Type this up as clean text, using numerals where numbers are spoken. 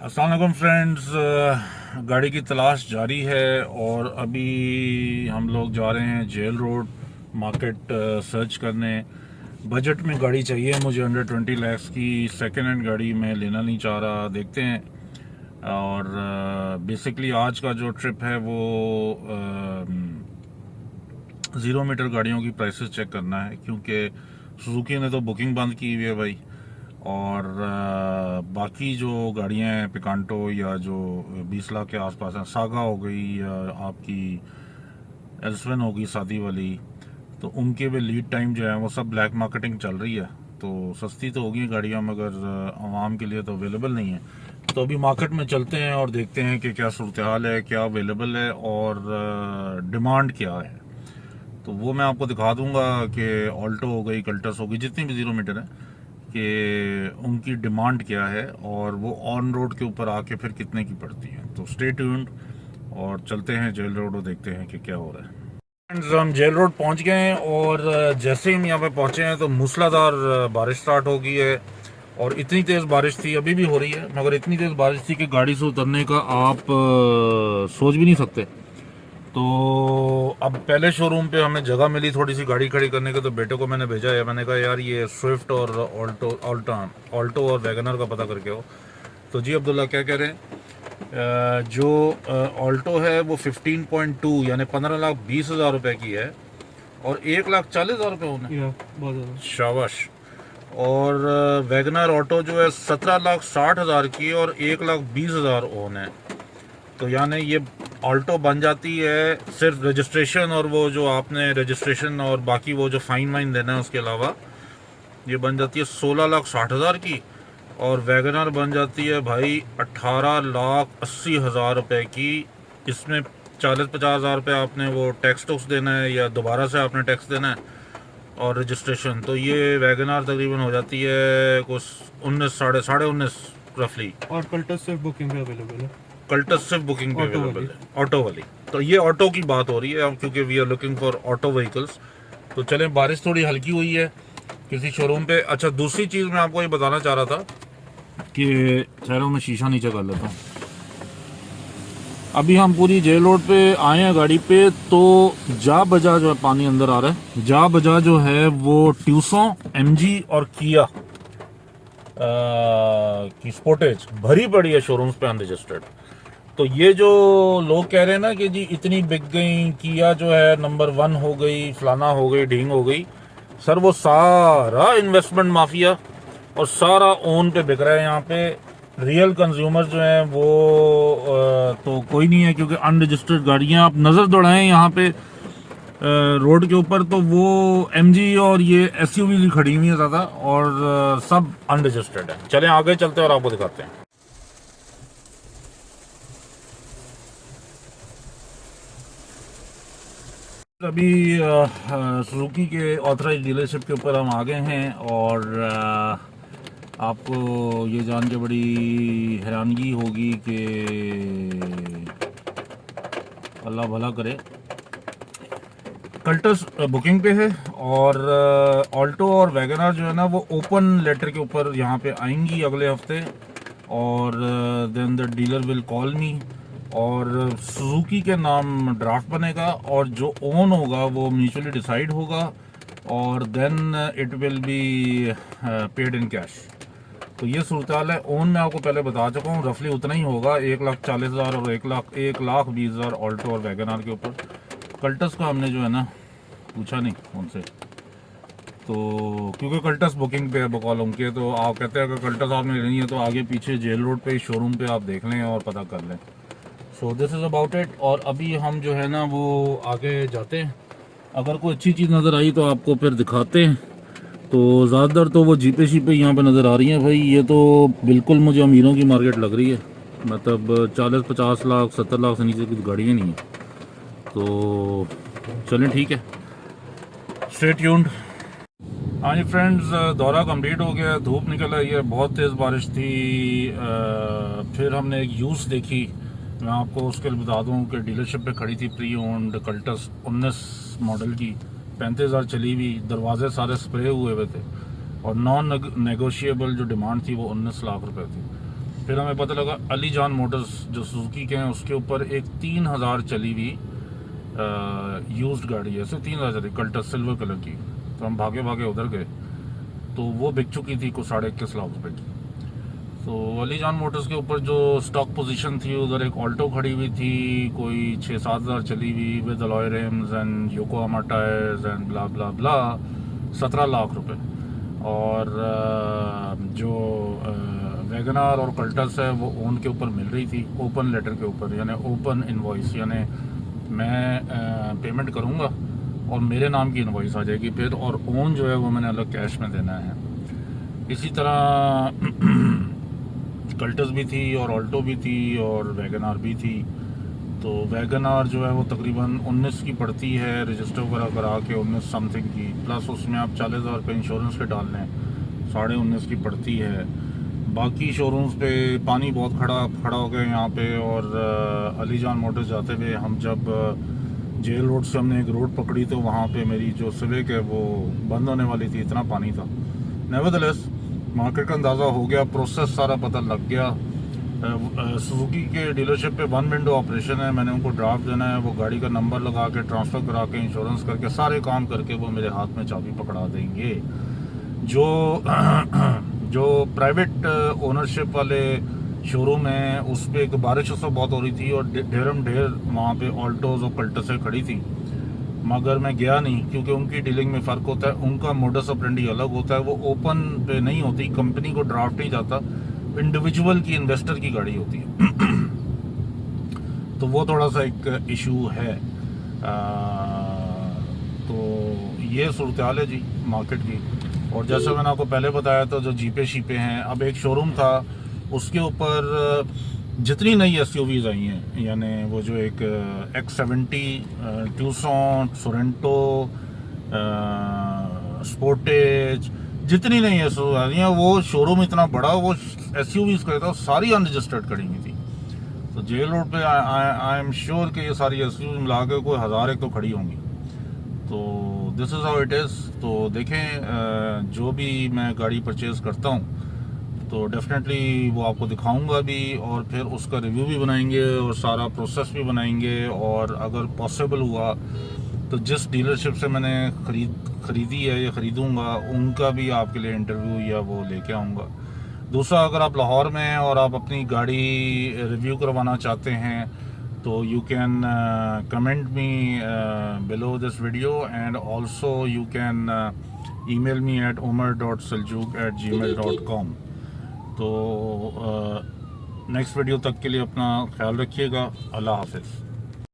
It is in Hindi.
अस्सलाम वालेकुम फ्रेंड्स। गाड़ी की तलाश जारी है और अभी हम लोग जा रहे हैं जेल रोड मार्केट सर्च करने। बजट में गाड़ी चाहिए मुझे, अंडर 20 लाख की सेकेंड हैंड गाड़ी मैं लेना नहीं चाह रहा। देखते हैं। और बेसिकली आज का जो ट्रिप है वो 0 मीटर गाड़ियों की प्राइसेस चेक करना है, क्योंकि सुजुकी ने तो बुकिंग बंद की हुई है भाई। और बाकी जो गाड़ियां हैं पिकांटो या जो 20 लाख के आसपास हैं, सागा हो गई या आपकी एल्सवेन होगी सादी वाली, तो उनके भी लीड टाइम जो है वो सब ब्लैक मार्केटिंग चल रही है। तो सस्ती तो होगी गाड़ियां, मगर आवाम के लिए तो अवेलेबल नहीं है। तो अभी मार्केट में चलते हैं और देखते हैं कि क्या सूरत हाल है, क्या अवेलेबल है और डिमांड क्या है। तो वो मैं आपको दिखा दूंगा कि ऑल्टो हो गई, कल्टस हो गई, जितनी भी 0 मीटर है कि उनकी डिमांड क्या है और वो ऑन रोड के ऊपर आके फिर कितने की पड़ती है। तो स्टे ट्यून्ड और चलते हैं जेल रोड और देखते हैं कि क्या हो रहा है। फ्रेंड्स, हम जेल रोड पहुंच गए हैं और जैसे ही हम यहाँ पे पहुंचे हैं तो मूसलाधार बारिश स्टार्ट हो गई है। और इतनी तेज़ बारिश थी, अभी भी हो रही है, मगर इतनी तेज़ बारिश थी कि गाड़ी से उतरने का आप सोच भी नहीं सकते। तो अब पहले शोरूम पे हमें जगह मिली थोड़ी सी गाड़ी खड़ी करने के, तो बेटे को मैंने भेजा है। मैंने कहा यार ये स्विफ्ट और ऑल्टो और वैगनर का पता करके हो। तो जी अब्दुल्ला क्या कह रहे हैं? जो ऑल्टो है वो 15.2 यानी 15,20,000 रुपए की है और 1,40,000 रुपये होने। बहुत ज़्यादा। शाबाश। और वैगनर ऑटो जो है 17,60,000 की और 1,20,000 ओन है। तो यानी ये ऑल्टो बन जाती है सिर्फ रजिस्ट्रेशन और वो जो आपने रजिस्ट्रेशन और बाकी वो जो फाइन वाइन देना है उसके अलावा, ये बन जाती है 16,60,000 की। और वैगनर बन जाती है भाई 18,80,000 रुपये की। इसमें 40-50,000 रुपये आपने वो टैक्स देना है या दोबारा से आपने टैक्स देना है और रजिस्ट्रेशन। तो ये वैगनर तकरीबन हो जाती है कुछ 19 साढ़े 19 रफली। और कल्टस सिर्फ बुकिंग पे अवेलेबल है। कल्टस सिर्फ बुकिंग पे अवेलेबल है, ऑटो वाली। तो ये ऑटो की बात हो रही है क्योंकि we are looking for auto vehicles. तो चलें, बारिश थोड़ी हल्की हुई है किसी शोरूम पे। अच्छा, दूसरी चीज़ मैं आपको ये बताना चाह रहा था कि ठहरो मैं शीशा नीचे कर लेता हूँ। अभी हम पूरी जेल रोड पे आए हैं गाड़ी पे, तो जा बजा जो है पानी अंदर आ रहा है। जा बजा जो है वो ट्यूसों, एमजी और किया की स्पोर्टेज भरी पड़ी है शोरूम्स पे अनरजिस्टर्ड। तो ये जो लोग कह रहे हैं ना कि जी इतनी बिक गई, किया जो है नंबर 1 हो गई, फलाना हो गई, ढींग हो गई, सर वो सारा इन्वेस्टमेंट माफिया और सारा ओन पे बिक रहा है। यहाँ पे रियल कंज्यूमर जो है वो तो कोई नहीं है, क्योंकि अनरजिस्टर्ड गाड़ियाँ आप नज़र दौड़ाएं यहाँ पे रोड के ऊपर तो वो एमजी और ये एसयूवी खड़ी हुई है ज़्यादा, और सब अनरजिस्टर्ड है। चलें आगे चलते हैं और आपको दिखाते हैं। अभी सुजुकी के ऑथराइज डीलरशिप के ऊपर हम आ गए हैं और आपको ये जान के बड़ी हैरानगी होगी कि अल्लाह भला करे, कल्टस बुकिंग पे है और ऑल्टो और वैगनर जो है ना वो ओपन लेटर के ऊपर यहाँ पे आएंगी अगले हफ्ते। और then the dealer will call me और सुजुकी के नाम ड्राफ्ट बनेगा और जो ओन होगा वो म्यूचुअली डिसाइड होगा और then it will be paid in cash. तो ये सूरत हाल है। ओन मैं आपको पहले बता चुका हूँ, रफली उतना ही होगा, 1,40,000 और 1,20,000 ऑल्टो और वैगनर के ऊपर। कल्टस का हमने जो है ना पूछा नहीं उनसे, तो क्योंकि कल्टस बुकिंग पे है बकौल उनके। तो आप कहते हैं अगर कल्टस आपने लेनी है तो आगे पीछे जेल रोड पे शोरूम पे आप देख लें और पता कर लें। So this is about it. और अभी हम जो है ना वो आगे जाते हैं, अगर कोई अच्छी चीज़ नज़र आई तो आपको फिर दिखाते हैं। तो ज़्यादातर तो वो जीपे शीपे यहाँ पे नज़र आ रही हैं भाई। ये तो बिल्कुल मुझे अमीरों की मार्केट लग रही है, मतलब 40-50 लाख 70 लाख से नीचे कुछ गाड़ियाँ नहीं हैं। तो चलें ठीक है, स्टे ट्यून्ड। हाँ जी फ्रेंड्स, दौरा कंप्लीट हो गया, धूप निकल आई है, बहुत तेज़ बारिश थी। फिर हमने एक यूज़ देखी, मैं आपको उसके लिए बता दूं कि डीलरशिप पे खड़ी थी प्री ओन्ड कल्टस 19 मॉडल की, 35,000 चली हुई, दरवाजे सारे स्प्रे हुए हुए थे और नॉन नेगोशिएबल जो डिमांड थी वो 19 लाख रुपए थी। फिर हमें पता लगा अली जान मोटर्स जो सुजुकी के हैं उसके ऊपर एक 3000 चली हुई यूज्ड गाड़ी है, सिर्फ 3000 चली, कल्टस सिल्वर कलर की। तो हम भागे भागे उधर गए तो वो बिक चुकी थी कुछ 21.5 लाख रुपए की। तो अली जान मोटर्स के ऊपर जो स्टॉक पोजीशन थी उधर एक ऑल्टो खड़ी हुई थी, कोई 6-7 हज़ार चली हुई with alloy rims and Yokohama tyres and blah blah blah, 17 lakh रुपए। और जो वैगनार और कल्टस है वो ओन के ऊपर मिल रही थी, ओपन लेटर के ऊपर, यानी ओपन इनवॉइस, यानी मैं पेमेंट करूँगा और मेरे नाम की इनवॉइस आ जाएगी फिर, और ओन जो है वो मैंने अलग कैश में देना है। इसी तरह कल्टस भी थी और ऑल्टो भी थी और वैगनार भी थी। तो वैगनार जो है वो तकरीबन 19 की पड़ती है रजिस्टर वगैरह करा के, 19 समथिंग की, प्लस उसमें आप 40,000 रुपये इंश्योरेंस के डाल लें, 19.5 की पड़ती है। बाकी शोरूम्स पे पानी बहुत खड़ा हो गया यहाँ पे। और अली जान मोटर्स जाते हुए हम जब जेल रोड से हमने एक रोड पकड़ी तो वहाँ पे मेरी जो सिविक है वो बंद होने वाली थी, इतना पानी था। नेवरदलेस मार्केट का अंदाज़ा हो गया, प्रोसेस सारा पता लग गया। सुजुकी के डीलरशिप पे 1 विंडो ऑपरेशन है, मैंने उनको ड्राफ्ट देना है, वो गाड़ी का नंबर लगा के ट्रांसफ़र करा के इंश्योरेंस करके सारे काम करके वो मेरे हाथ में चाबी पकड़ा देंगे। जो प्राइवेट ओनरशिप वाले शोरूम है उस पर एक बारिश उससे बहुत हो रही थी और ढेर वहाँ पे ऑल्टोज और कल्टसें खड़ी थी, मगर मैं गया नहीं क्योंकि उनकी डीलिंग में फ़र्क होता है, उनका मोडस ऑपरेंडी अलग होता है, वो ओपन पे नहीं होती, कंपनी को ड्राफ्ट नहीं जाता, इंडिविजुअल की, इन्वेस्टर की गाड़ी होती है। तो वो थोड़ा सा एक इशू है। तो ये सूरत हाल है जी मार्केट की। और जैसे मैंने आपको पहले बताया था जो जीपे शीपे हैं, अब एक शोरूम था उसके ऊपर जितनी नई एसयूवीज आई हैं, यानी वो जो एक X70, ट्यूसॉन, सोरेंटो, स्पोर्टेज, जितनी नई एसयूवी आई हैं, वो शोरूम इतना बड़ा, वो एसयूवीज का था, सारी अनरजिस्टर्ड खड़ी हुई थी। तो जेल रोड पे आई एम श्योर कि ये सारी एसयूवी मिला के कोई 1000 एक तो खड़ी होंगी। तो this is how it is. तो देखें जो भी मैं गाड़ी परचेज़ करता हूँ तो डेफिनेटली वो आपको दिखाऊंगा भी, और फिर उसका रिव्यू भी बनाएंगे और सारा प्रोसेस भी बनाएंगे। और अगर पॉसिबल हुआ तो जिस डीलरशिप से मैंने ख़रीदी है या ख़रीदूँगा उनका भी आपके लिए इंटरव्यू या वो लेके आऊँगा। दूसरा, अगर आप लाहौर में हैं और आप अपनी गाड़ी रिव्यू करवाना चाहते हैं तो you can comment me below this video and also you can email me at omar.seljuk@gmail.com। तो नेक्स्ट वीडियो तक के लिए अपना ख्याल रखिएगा। अल्लाह हाफिज़।